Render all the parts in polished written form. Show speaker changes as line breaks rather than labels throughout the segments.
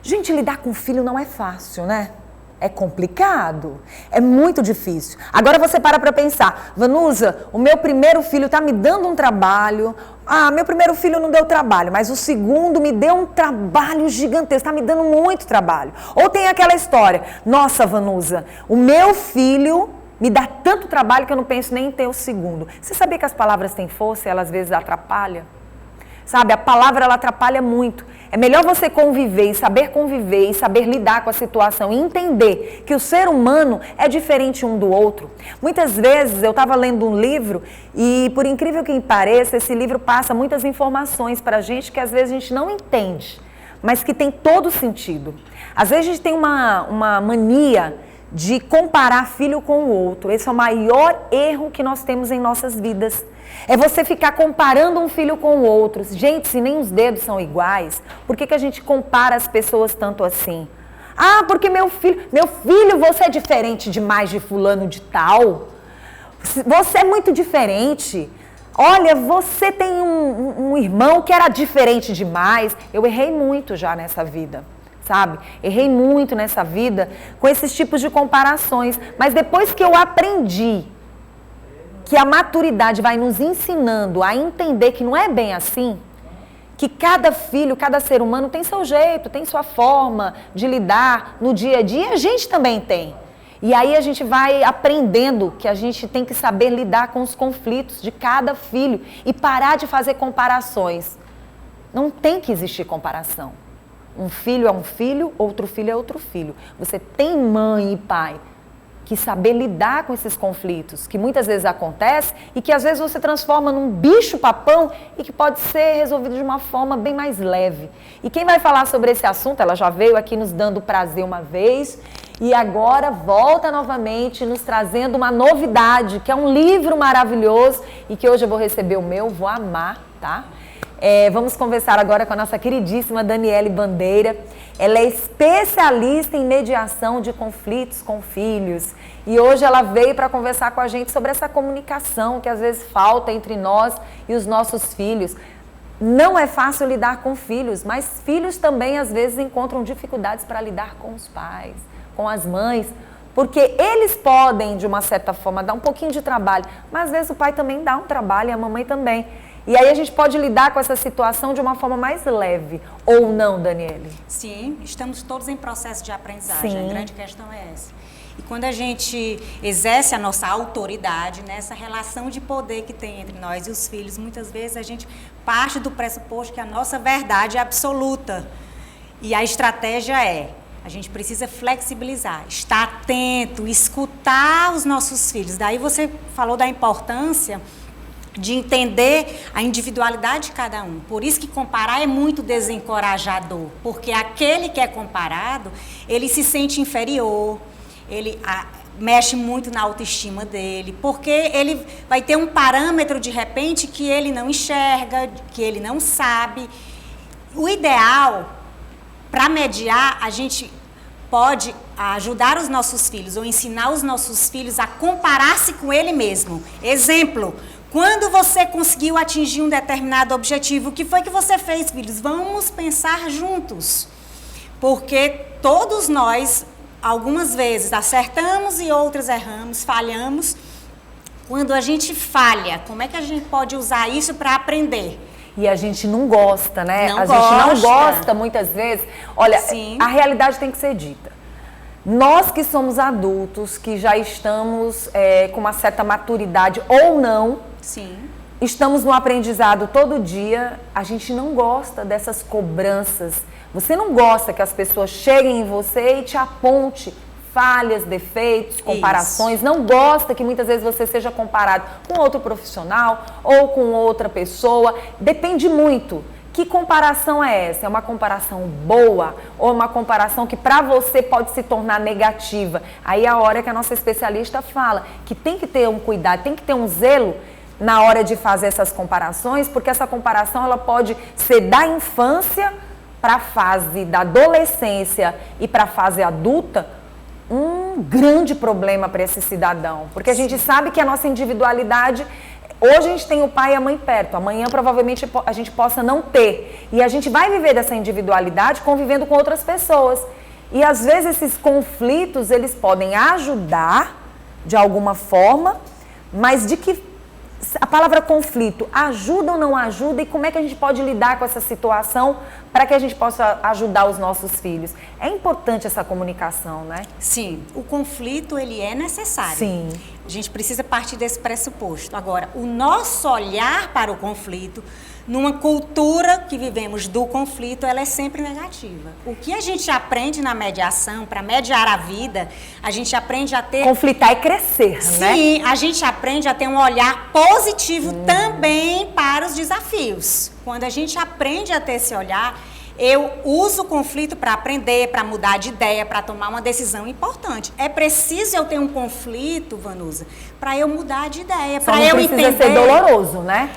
Gente, lidar com filho não é fácil, né? É complicado, é muito difícil. Agora você para pensar, Vanusa, o meu primeiro filho tá me dando um trabalho. Ah, meu primeiro filho não deu trabalho, mas o segundo me deu um trabalho gigantesco, tá me dando muito trabalho. Ou tem aquela história, nossa, Vanusa, o meu filho me dá tanto trabalho que eu não penso nem em ter o segundo. Você sabia que as palavras têm força e elas às vezes atrapalham? Sabe, a palavra ela atrapalha muito. É melhor você conviver e saber lidar com a situação e entender que o ser humano é diferente um do outro. Muitas vezes eu estava lendo um livro e, por incrível que pareça, esse livro passa muitas informações para a gente que às vezes a gente não entende, mas que tem todo sentido. Às vezes a gente tem uma mania de comparar filho com o outro. Esse é o maior erro que nós temos em nossas vidas. É você ficar comparando um filho com o outro. Gente, se nem os dedos são iguais, por que a gente compara as pessoas tanto assim? Ah, porque meu filho, você é diferente demais de fulano de tal. Você é muito diferente. Olha, você tem um irmão que era diferente demais. Eu errei muito já nessa vida. Sabe? Errei muito nessa vida com esses tipos de comparações. Mas depois que eu aprendi que a maturidade vai nos ensinando a entender que não é bem assim, que cada filho, cada ser humano tem seu jeito, tem sua forma de lidar no dia a dia, a gente também tem. E aí a gente vai aprendendo que a gente tem que saber lidar com os conflitos de cada filho e parar de fazer comparações. Não tem que existir comparação. Um filho é um filho, outro filho é outro filho. Você tem mãe e pai que saber lidar com esses conflitos, que muitas vezes acontecem e que às vezes você transforma num bicho-papão e que pode ser resolvido de uma forma bem mais leve. E quem vai falar sobre esse assunto, ela já veio aqui nos dando prazer uma vez e agora volta novamente nos trazendo uma novidade, que é um livro maravilhoso e que hoje eu vou receber o meu, vou amar, tá? Vamos conversar agora com a nossa queridíssima Daniele Bandeira. Ela é especialista em mediação de conflitos com filhos. E hoje ela veio para conversar com a gente sobre essa comunicação que às vezes falta entre nós e os nossos filhos. Não é fácil lidar com filhos, mas filhos também às vezes encontram dificuldades para lidar com os pais, com as mães. Porque eles podem, de uma certa forma, dar um pouquinho de trabalho, mas às vezes o pai também dá um trabalho e a mamãe também. E aí a gente pode lidar com essa situação de uma forma mais leve, ou não, Daniele?
Sim, estamos todos em processo de aprendizagem,
Sim.
A grande questão é essa. E quando a gente exerce a nossa autoridade, nessa relação de poder que tem entre nós e os filhos, muitas vezes a gente parte do pressuposto que a nossa verdade é absoluta. E a estratégia é, a gente precisa flexibilizar, estar atento, escutar os nossos filhos. Daí você falou da importância de entender a individualidade de cada um. Por isso que comparar é muito desencorajador, porque aquele que é comparado, ele se sente inferior, ele mexe muito na autoestima dele, porque ele vai ter um parâmetro, de repente, que ele não enxerga, que ele não sabe. O ideal, para mediar, a gente pode ajudar os nossos filhos, ou ensinar os nossos filhos a comparar-se com ele mesmo. Exemplo, quando você conseguiu atingir um determinado objetivo, o que foi que você fez, filhos? Vamos pensar juntos. Porque todos nós, algumas vezes, acertamos e outras erramos, falhamos. Quando a gente falha, como é que a gente pode usar isso para aprender?
E a gente não gosta, né?
Não
a
gosta.
gente não gosta muitas vezes. Olha,
Sim.
A realidade tem que ser dita. Nós que somos adultos, que já estamos com uma certa maturidade ou não,
Sim.
estamos no aprendizado todo dia, a gente não gosta dessas cobranças. Você não gosta que as pessoas cheguem em você e te aponte falhas, defeitos, comparações. Isso. Não gosta que muitas vezes você seja comparado com outro profissional ou com outra pessoa. Depende muito. Que comparação é essa? É uma comparação boa ou uma comparação que para você pode se tornar negativa? Aí é a hora que a nossa especialista fala que tem que ter um cuidado, tem que ter um zelo na hora de fazer essas comparações, porque essa comparação ela pode ser da infância para a fase da adolescência e para a fase adulta um grande problema para esse cidadão. Porque a gente sabe que a nossa individualidade Hoje a gente tem o pai e a mãe perto, amanhã provavelmente a gente possa não ter. E a gente vai viver dessa individualidade convivendo com outras pessoas. E às vezes esses conflitos, eles podem ajudar de alguma forma, mas de que a palavra conflito ajuda ou não ajuda, e como é que a gente pode lidar com essa situação para que a gente possa ajudar os nossos filhos? É importante essa comunicação, né?
Sim, o conflito ele é necessário.
Sim.
A gente precisa partir desse pressuposto. Agora, o nosso olhar para o conflito, numa cultura que vivemos do conflito, ela é sempre negativa. O que a gente aprende na mediação, para mediar a vida, a gente aprende a ter...
Conflitar é crescer, né?
Sim, a gente aprende a ter um olhar positivo também para os desafios. Quando a gente aprende a ter esse olhar, eu uso o conflito para aprender, para mudar de ideia, para tomar uma decisão importante. É preciso eu ter um conflito, Vanusa, para eu mudar de ideia, para eu entender...
Não precisa ser doloroso, né?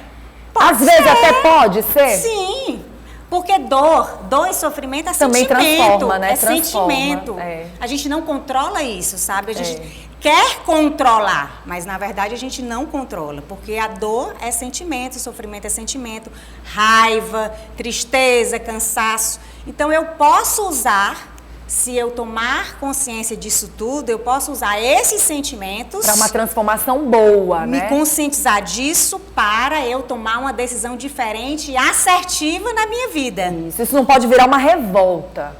Pode
Às vezes até pode ser.
Sim, porque dor e sofrimento é
também
sentimento.
Transforma, né?
É
Transforma,
sentimento.
é.
A gente não controla isso, sabe? A gente quer controlar, mas na verdade a gente não controla, porque a dor é sentimento, o sofrimento é sentimento, raiva, tristeza, cansaço. Então eu posso usar, se eu tomar consciência disso tudo, eu posso usar esses sentimentos
para uma transformação boa,
me
né?
conscientizar disso para eu tomar uma decisão diferente e assertiva na minha vida.
Isso não pode virar uma revolta.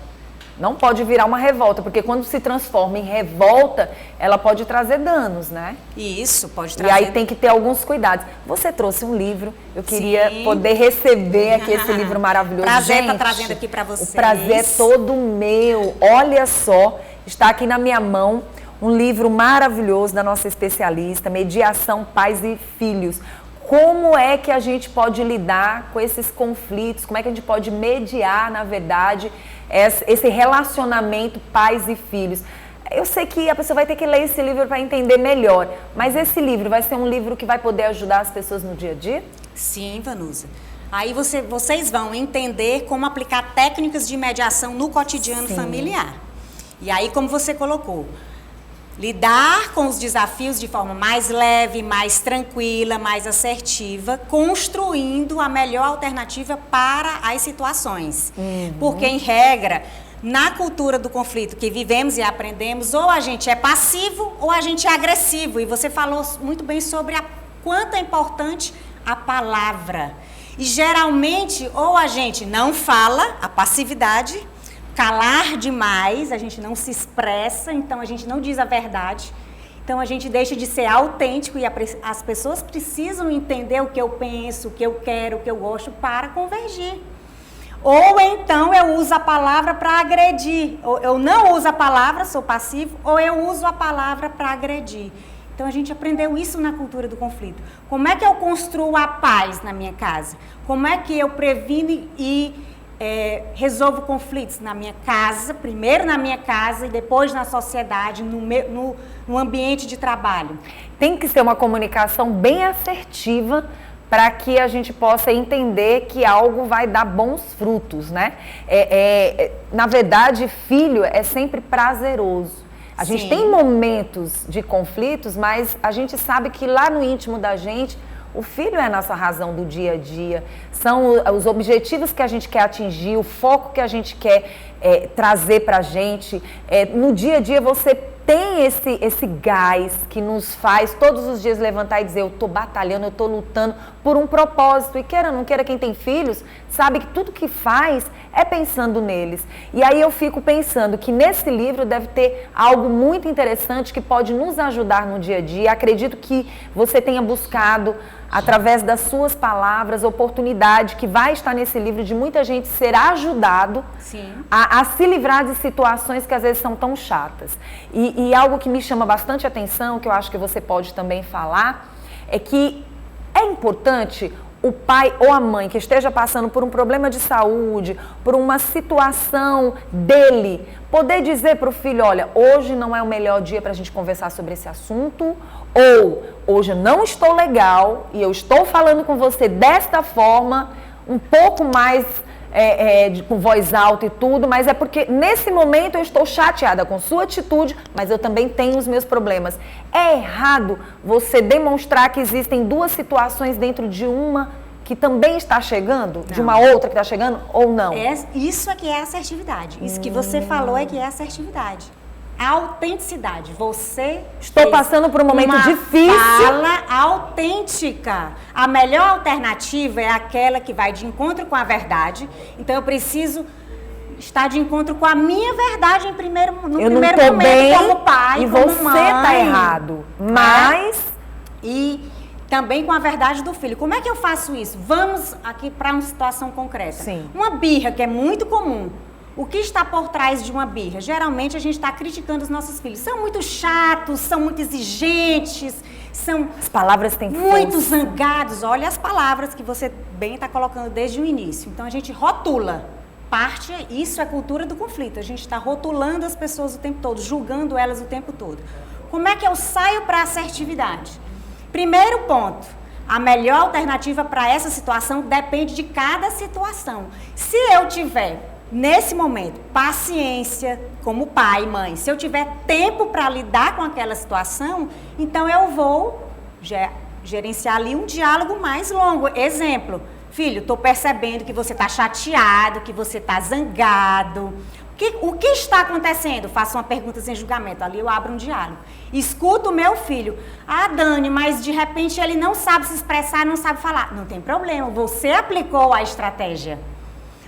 Não pode virar uma revolta, porque quando se transforma em revolta, ela pode trazer danos, né?
Isso, pode trazer.
E aí tem que ter alguns cuidados. Você trouxe um livro, eu queria
Sim.
poder receber aqui esse livro maravilhoso.
Prazer
gente,
estar trazendo aqui para vocês.
O prazer é todo meu. Olha só, está aqui na minha mão um livro maravilhoso da nossa especialista, Mediação, Pais e Filhos. Como é que a gente pode lidar com esses conflitos? Como é que a gente pode mediar, na verdade, esse relacionamento pais e filhos? Eu sei que a pessoa vai ter que ler esse livro para entender melhor, mas esse livro vai ser um livro que vai poder ajudar as pessoas no dia a dia?
Sim, Vanusa. Aí vocês vão entender como aplicar técnicas de mediação no cotidiano familiar. E aí, como você colocou, lidar com os desafios de forma mais leve, mais tranquila, mais assertiva, construindo a melhor alternativa para as situações. Porque, em regra, na cultura do conflito que vivemos e aprendemos, ou a gente é passivo ou a gente é agressivo. E você falou muito bem sobre quanto é importante a palavra. E, geralmente, ou a gente não fala, a passividade... Calar demais, a gente não se expressa, então a gente não diz a verdade. Então a gente deixa de ser autêntico e as pessoas precisam entender o que eu penso, o que eu quero, o que eu gosto para convergir. Ou então eu uso a palavra para agredir. Ou eu não uso a palavra, sou passivo, ou eu uso a palavra para agredir. Então a gente aprendeu isso na cultura do conflito. Como é que eu construo a paz na minha casa? Como é que eu previno e resolvo conflitos na minha casa, primeiro na minha casa e depois na sociedade, no ambiente de trabalho?
Tem que ser uma comunicação bem assertiva para que a gente possa entender que algo vai dar bons frutos, né? Na verdade, filho é sempre prazeroso. A gente tem momentos de conflitos, mas a gente sabe que lá no íntimo da gente, o filho é a nossa razão do dia a dia, são os objetivos que a gente quer atingir, o foco que a gente quer trazer para a gente. No dia a dia você tem esse gás que nos faz todos os dias levantar e dizer: eu estou batalhando, eu estou lutando por um propósito. E queira ou não queira, quem tem filhos sabe que tudo que faz é pensando neles. E aí eu fico pensando que nesse livro deve ter algo muito interessante que pode nos ajudar no dia a dia. Acredito que você tenha buscado, através das suas palavras, oportunidade que vai estar nesse livro de muita gente ser ajudado a se livrar de situações que às vezes são tão chatas. E algo que me chama bastante atenção, que eu acho que você pode também falar, é que é importante o pai ou a mãe que esteja passando por um problema de saúde, por uma situação dele, poder dizer para o filho: olha, hoje não é o melhor dia para a gente conversar sobre esse assunto, ou hoje eu não estou legal e eu estou falando com você desta forma, um pouco mais com voz alta e tudo, mas é porque nesse momento eu estou chateada com sua atitude, mas eu também tenho os meus problemas. É errado você demonstrar que existem duas situações dentro de uma que também está chegando, de uma outra que está chegando, ou não?
Isso é que é assertividade. Isso que você falou é que é assertividade. A autenticidade. Você
estou passando por um momento difícil.
Fala autêntica. A melhor alternativa é aquela que vai de encontro com a verdade. Então eu preciso estar de encontro com a minha verdade no primeiro momento,
bem,
como pai,
e
como
você
mãe.
está errado. Mas
e também com a verdade do filho. Como é que eu faço isso? Vamos aqui para uma situação concreta.
Sim.
Uma birra, que é muito comum. O que está por trás de uma birra? Geralmente a gente está criticando os nossos filhos. São muito chatos, são muito exigentes, são
as palavras têm
muito
força.
zangados. Olha as palavras que você bem está colocando desde o início. Então a gente rotula. Isso é cultura do conflito. A gente está rotulando as pessoas o tempo todo, julgando elas o tempo todo. Como é que eu saio para a assertividade? Primeiro ponto, a melhor alternativa para essa situação depende de cada situação. Se eu tiver, nesse momento, paciência como pai e mãe, se eu tiver tempo para lidar com aquela situação, então eu vou gerenciar ali um diálogo mais longo. Exemplo, filho, estou percebendo que você está chateado, que você está zangado. O que está acontecendo? Faço uma pergunta sem julgamento. Ali eu abro um diálogo. Escuto o meu filho. Ah, Dani, mas de repente ele não sabe se expressar, não sabe falar. Não tem problema, você aplicou a estratégia.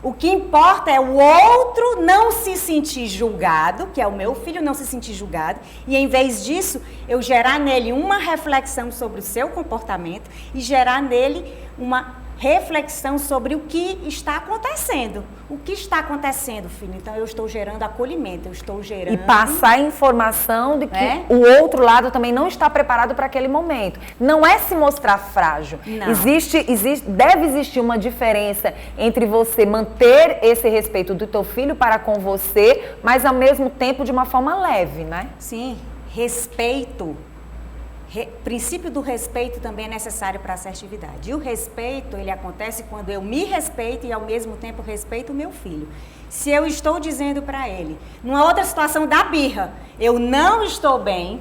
O que importa é o outro não se sentir julgado, que é o meu filho não se sentir julgado, e em vez disso, eu gerar nele uma reflexão sobre o seu comportamento e gerar nele uma reflexão sobre o que está acontecendo. O que está acontecendo, filho? Então, eu estou gerando acolhimento, eu estou gerando...
E passar a informação de que o outro lado também não está preparado para aquele momento. Não é se mostrar frágil.
Não.
Deve existir uma diferença entre você manter esse respeito do teu filho para com você, mas ao mesmo tempo de uma forma leve, né?
Sim, respeito. Princípio do respeito também é necessário para a assertividade. E o respeito, ele acontece quando eu me respeito e ao mesmo tempo respeito o meu filho. Se eu estou dizendo para ele, numa outra situação da birra, eu não estou bem,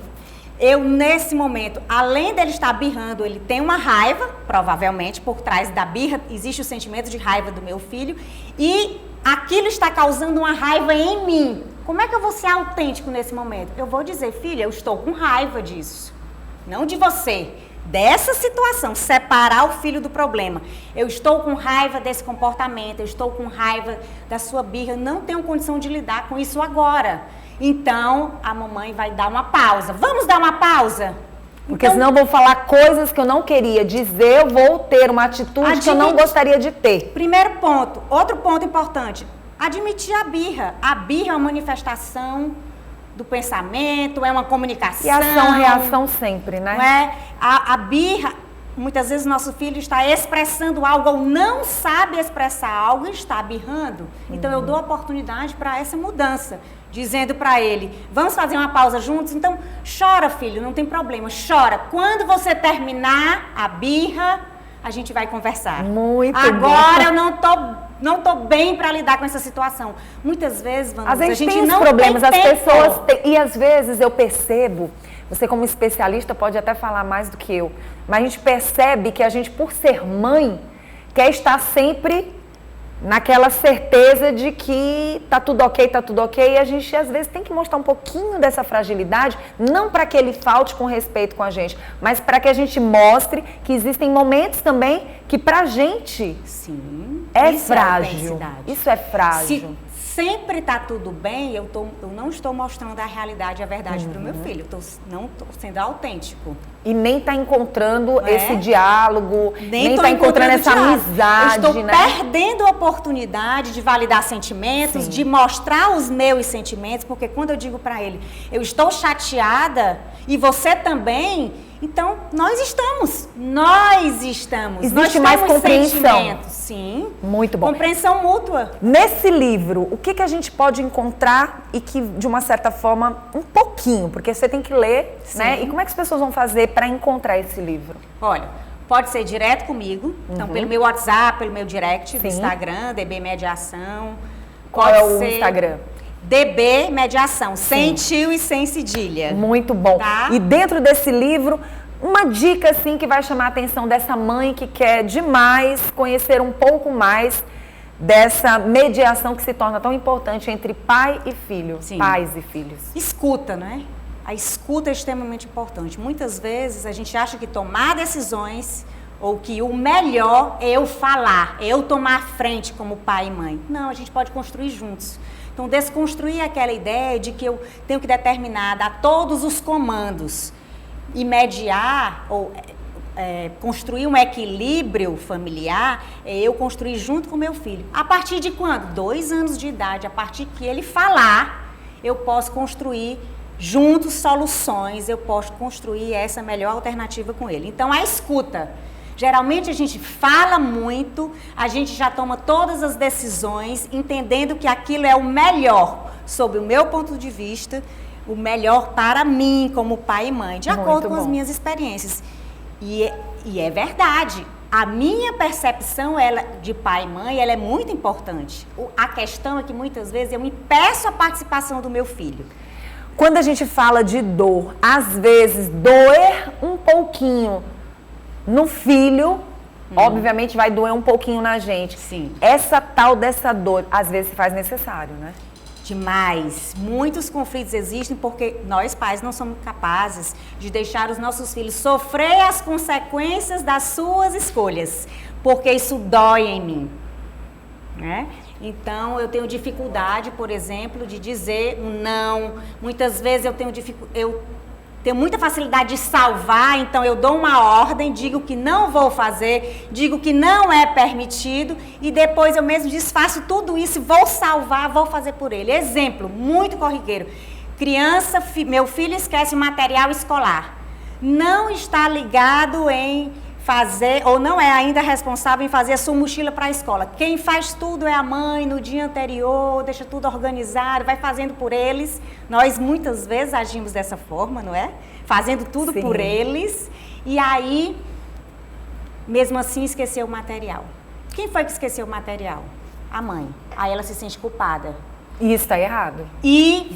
eu nesse momento, além dele estar birrando, ele tem uma raiva, provavelmente por trás da birra existe o sentimento de raiva do meu filho e aquilo está causando uma raiva em mim. Como é que eu vou ser autêntico nesse momento? Eu vou dizer, filha, eu estou com raiva disso. Não de você, dessa situação, separar o filho do problema. Eu estou com raiva desse comportamento, eu estou com raiva da sua birra, eu não tenho condição de lidar com isso agora. Então, a mamãe vai dar uma pausa. Vamos dar uma pausa?
Porque senão eu vou falar coisas que eu não queria dizer, eu vou ter uma atitude que eu não gostaria de ter.
Primeiro ponto, outro ponto importante, admitir a birra. A birra é uma manifestação do pensamento, é uma comunicação.
E ação, reação sempre, né?
Não é? A birra, muitas vezes nosso filho está expressando algo ou não sabe expressar algo e está birrando. Então eu dou oportunidade para essa mudança, dizendo para ele, vamos fazer uma pausa juntos? Então chora, filho, não tem problema, chora. Quando você terminar a birra, a gente vai conversar.
Muito
Agora
bom.
eu não tô bem para lidar com essa situação. Muitas vezes, Vanessa,
a gente tem
não
os problemas,
tem
as
tempo.
pessoas têm, e às vezes eu percebo, você como especialista pode até falar mais do que eu, mas a gente percebe que a gente, por ser mãe, quer estar sempre naquela certeza de que tá tudo ok, e a gente às vezes tem que mostrar um pouquinho dessa fragilidade, não para que ele falte com respeito com a gente, mas para que a gente mostre que existem momentos também que pra gente é frágil. Isso é frágil.
Se sempre tá tudo bem, eu não estou mostrando a realidade, a verdade para o meu filho, não estou sendo autêntico.
E nem está encontrando esse diálogo, nem está encontrando essa amizade.
Eu estou perdendo a oportunidade de validar sentimentos, de mostrar os meus sentimentos, porque quando eu digo para ele, eu estou chateada e você também, então nós estamos.
Existe mais compreensão.
Sim.
Muito bom.
Compreensão mútua.
Nesse livro, o que a gente pode encontrar e que, de uma certa forma, um pouquinho, porque você tem que ler, né? E como é que as pessoas vão fazer para encontrar esse livro?
Olha, Pode ser direto comigo, então pelo meu WhatsApp, pelo meu direct do
Sim.
Instagram, DB Mediação.
Qual
Pode
é o
ser
Instagram?
DB Mediação, sem tio e sem cedilha.
Muito bom.
Tá?
E dentro desse livro, uma dica assim que vai chamar a atenção dessa mãe que quer demais conhecer um pouco mais dessa mediação que se torna tão importante entre pai e filho,
Sim.
pais e filhos.
Escuta, né? A escuta é extremamente importante. Muitas vezes a gente acha que tomar decisões ou que o melhor é eu falar, é eu tomar a frente como pai e mãe. Não, a gente pode construir juntos. Então, desconstruir aquela ideia de que eu tenho que determinar, dar todos os comandos e mediar ou construir um equilíbrio familiar, é eu construir junto com meu filho. A partir de quando? 2 anos de idade, a partir que ele falar, eu posso construir juntos soluções, eu posso construir essa melhor alternativa com ele. Então, a escuta. Geralmente a gente fala muito, a gente já toma todas as decisões, entendendo que aquilo é o melhor, sob o meu ponto de vista, o melhor para mim, como pai e mãe, de acordo com as minhas experiências. E é verdade, a minha percepção de pai e mãe, ela é muito importante. A questão é que muitas vezes eu impeço a participação do meu filho.
Quando a gente fala de dor, às vezes doer um pouquinho no filho, obviamente vai doer um pouquinho na gente.
Sim.
Essa tal dessa dor, às vezes se faz necessário, né?
Demais. Muitos conflitos existem porque nós pais não somos capazes de deixar os nossos filhos sofrer as consequências das suas escolhas, porque isso dói em mim, né? Então, eu tenho dificuldade, por exemplo, de dizer um não. Muitas vezes eu tenho muita facilidade de salvar, então eu dou uma ordem, digo que não vou fazer, digo que não é permitido e depois eu mesmo desfaço tudo isso e vou salvar, vou fazer por ele. Exemplo, muito corriqueiro. Criança, meu filho esquece o material escolar. Não está ligado em fazer, ou não é ainda responsável em fazer a sua mochila para a escola. Quem faz tudo é a mãe no dia anterior, deixa tudo organizado, vai fazendo por eles. Nós muitas vezes agimos dessa forma, não é? Fazendo tudo por eles. E aí, mesmo assim, esqueceu o material. Quem foi que esqueceu o material? A mãe. Aí ela se sente culpada.
E isso está errado.
E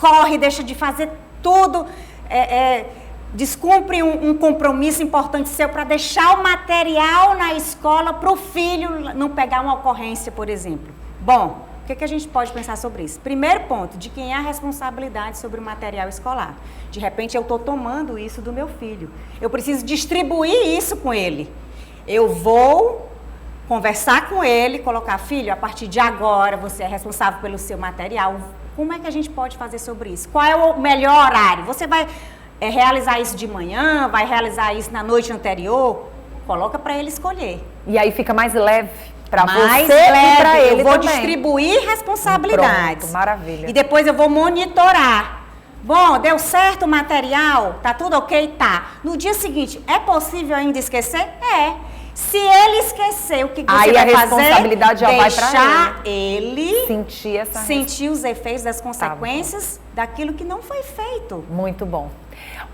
corre, deixa de fazer tudo, descumpre um compromisso importante seu para deixar o material na escola para o filho não pegar uma ocorrência, por exemplo. Bom, o que a gente pode pensar sobre isso? Primeiro ponto, de quem é a responsabilidade sobre o material escolar. De repente eu estou tomando isso do meu filho. Eu preciso distribuir isso com ele. Eu vou conversar com ele, colocar, filho, a partir de agora você é responsável pelo seu material. Como é que a gente pode fazer sobre isso? Qual é o melhor horário? Você vai realizar isso de manhã, vai realizar isso na noite anterior? Coloca para ele escolher.
E aí fica mais leve para você
leve,
e para ele
eu vou
também.
Distribuir responsabilidades.
Pronto, maravilha.
E depois eu vou monitorar. Bom, deu certo o material? Tá tudo ok? Tá. No dia seguinte, é possível ainda esquecer? É. Se ele esquecer, o que você
aí
vai
a responsabilidade
fazer?
já vai pra
Deixar ele
sentir
os efeitos das consequências daquilo que não foi feito.
Muito bom.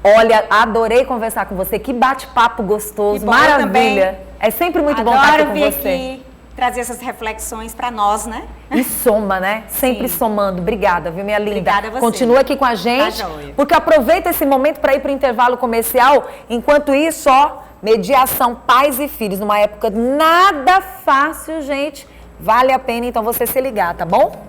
Olha, adorei conversar com você. Que bate-papo gostoso,
Que bom,
maravilha. É sempre muito bom estar aqui com
vir
você.
Aqui trazer essas reflexões para nós, né?
E soma, né? Sempre somando. Obrigada, viu, minha linda?
Obrigada a você.
Continua aqui com a gente, porque aproveita esse momento para ir para o intervalo comercial. Enquanto isso, ó, mediação pais e filhos, numa época nada fácil, gente. Vale a pena, então, você se ligar, tá bom?